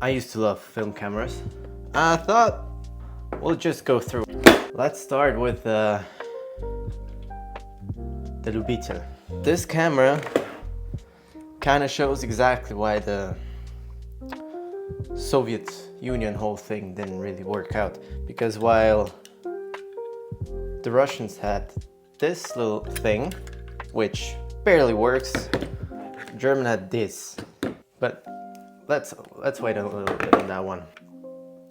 I used to love film cameras. I thought we'll just go through. Let's start with the Lubito. This camera kind of shows exactly why the Soviet Union whole thing didn't really work out. Because while the Russians had this little thing, which barely works, German had this. But let's wait a little bit on that one.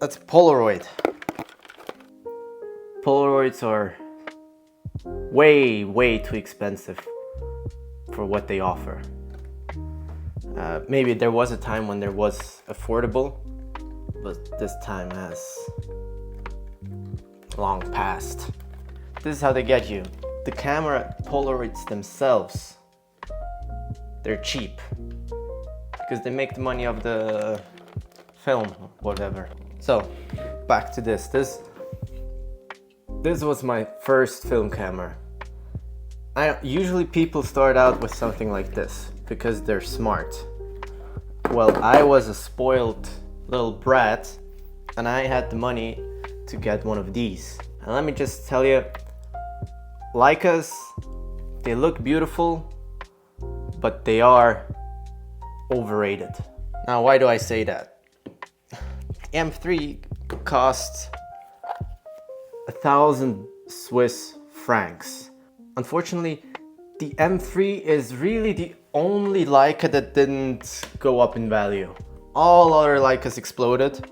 That's Polaroid. Polaroids are way too expensive for what they offer. Maybe there was a time when there was affordable, but this time has long passed. This is how they get you. The camera Polaroids themselves, they're cheap because they make the money of the film, whatever. So back to this. This was my first film camera. Usually people start out with something like this because they're smart. Well, I was a spoiled little brat and I had the money to get one of these. And let me just tell you, Leicas, they look beautiful, but they are overrated. Now, why do I say that? The M3 cost 1,000 Swiss francs. Unfortunately, the M3 is really the only Leica that didn't go up in value. All other Leicas exploded,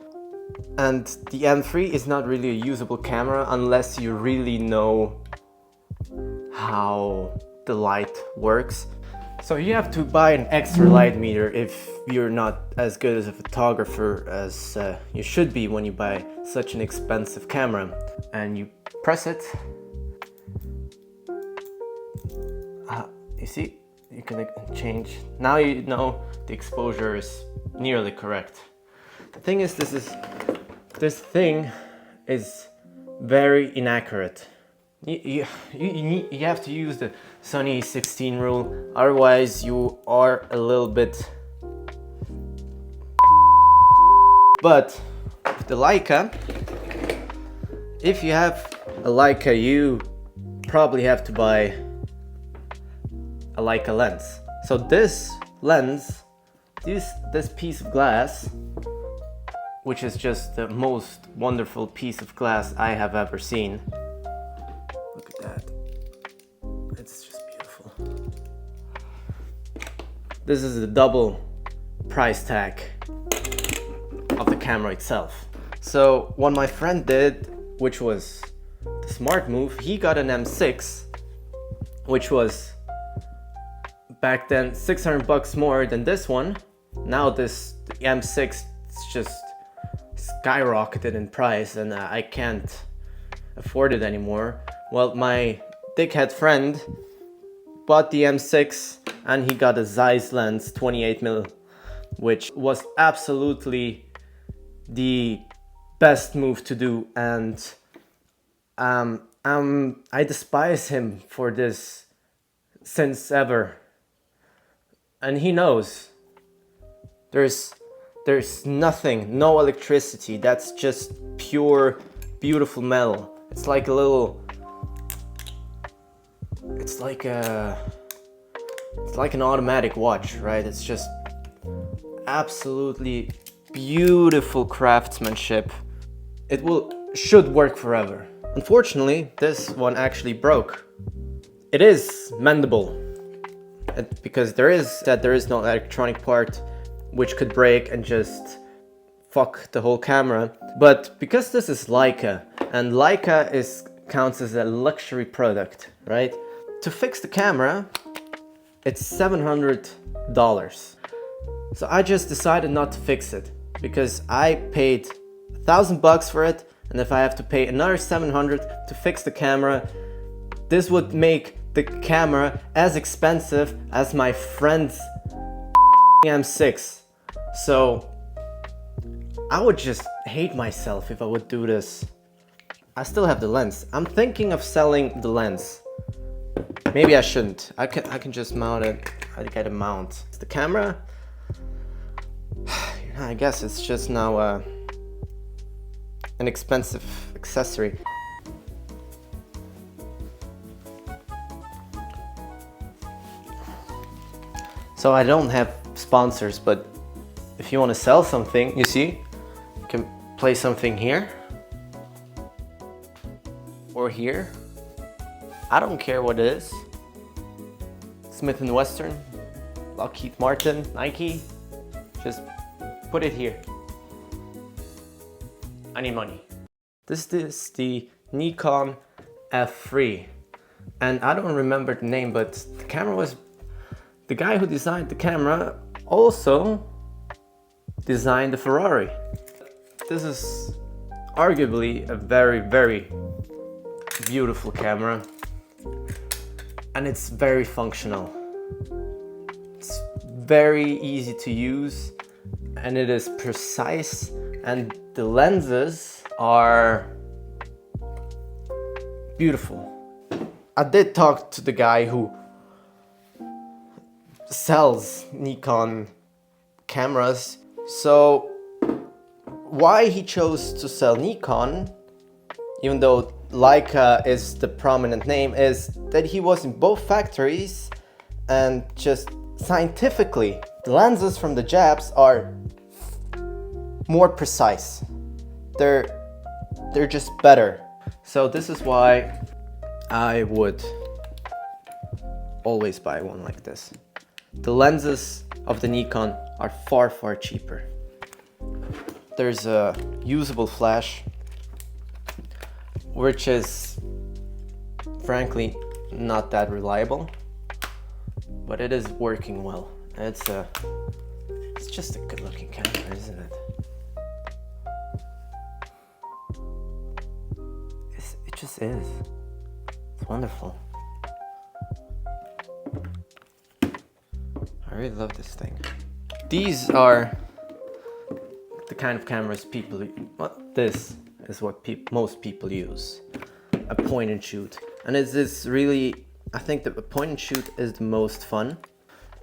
and the M3 is not really a usable camera unless you really know how the light works. So you have to buy an extra light meter if you're not as good as a photographer as you should be when you buy such an expensive camera. And you press it. You see, you can change. Now you know the exposure is nearly correct. The thing is, this thing is very inaccurate. You have to use the Sony 16 rule, otherwise you are a little bit. But with the Leica, if you have a Leica, you probably have to buy a Leica lens. So this lens, this piece of glass, which is just the most wonderful piece of glass I have ever seen. Look at that. It's just beautiful. This is the double price tag of the camera itself. So what my friend did, which was the smart move, he got an M6, which was back then 600 bucks more than this one. Now the M6 is just skyrocketed in price and I can't afford it anymore. Well, my dickhead friend bought the M6 and he got a Zeiss lens 28mm, which was absolutely the best move to do, and I despise him for this since ever. And he knows there's nothing, no electricity, that's just pure beautiful metal. It's like a little, it's like an automatic watch, right? It's just absolutely beautiful craftsmanship. It should work forever. Unfortunately, this one actually broke. It is mendable, because there is no electronic part which could break and just fuck the whole camera. But because this is Leica, and Leica counts as a luxury product, right? To fix the camera, it's $700. So I just decided not to fix it because I paid 1,000 bucks for it, and if I have to pay another 700 to fix the camera, this would make the camera as expensive as my friend's M6. So I would just hate myself if I would do this. I still have the lens. I'm thinking of selling the lens. Maybe I shouldn't. I can just mount it. I get a mount. The camera, I guess it's just now an expensive accessory. So I don't have sponsors, but if you want to sell something, you see, you can place something here or here. I don't care what it is. Smith & Wesson, Lockheed Martin, Nike, just put it here. I need money. This is the Nikon F3, and I don't remember the name, but the camera was, the guy who designed the camera also designed the Ferrari. This is arguably a very, very beautiful camera, and it's very functional. It's very easy to use, and it is precise, and the lenses are beautiful. I did talk to the guy who sells Nikon cameras, so why he chose to sell Nikon, even though Leica is the prominent name, is that he was in both factories, and just scientifically the lenses from the Japs are more precise. They're just better. So this is why I would always buy one like this. The lenses of the Nikon are far, far cheaper. There's a usable flash, which is frankly not that reliable, but it is working well. It's just a good looking camera, isn't it? It just is. It's wonderful. I really love this thing. These are the kind of cameras people, this is what most people use. A point and shoot. And it's this really, I think that a point and shoot is the most fun.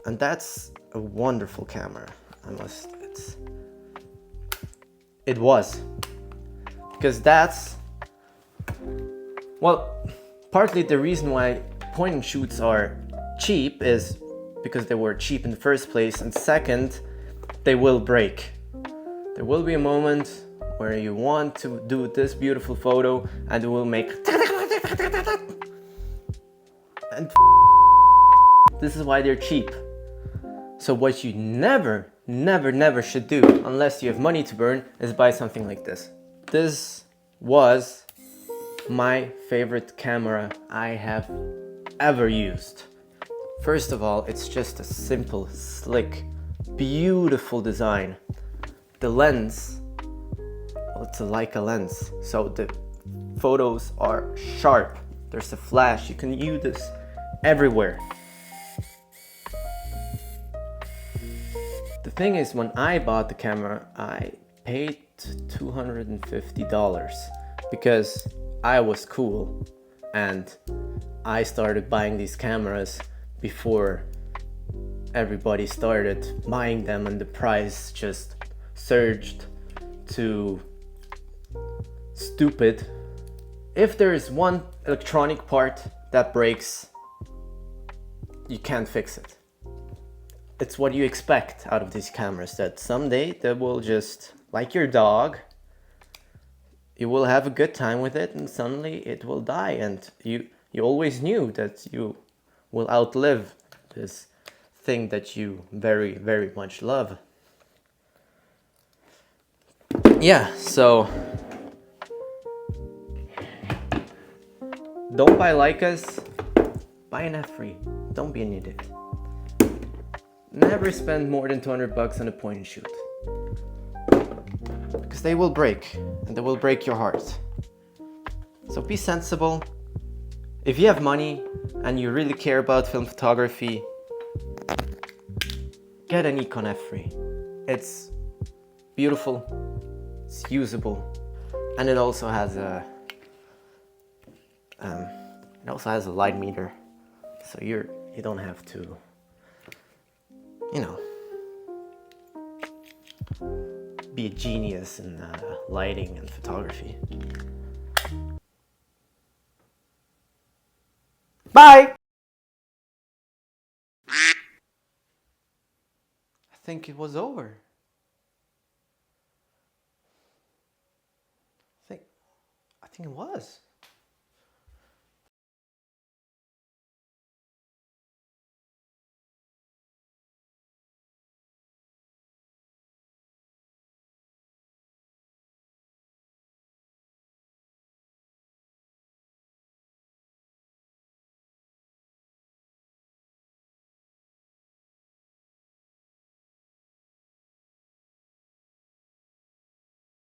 And that's a wonderful camera. It was. Because that's, well, partly the reason why point and shoots are cheap is because they were cheap in the first place, and second, they will break. There will be a moment where you want to do this beautiful photo and it will make and this is why they're cheap. So what you never should do, unless you have money to burn, is buy something like this. This was my favorite camera I have ever used. First of all, it's just a simple, slick, beautiful design. The lens, well, it's a Leica lens, so the photos are sharp. There's a flash, you can use this everywhere. The thing is, when I bought the camera, I paid $250 because I was cool and I started buying these cameras before everybody started buying them, and the price just surged to stupid. If there is one electronic part that breaks, you can't fix it. It's what you expect out of these cameras, that someday they will just, like your dog, you will have a good time with it and suddenly it will die, and you always knew that you will outlive this thing that you very, very much love. Yeah, so don't buy Leicas, buy an F3. Don't be an idiot. Never spend more than $200 on a point and shoot, because they will break, and they will break your heart. So be sensible. If you have money and you really care about film photography, get a Nikon F3. It's beautiful, it's usable, and it also has a light meter, so you don't have to, you know. be a genius in lighting and photography. Bye! I think it was over. I think it was.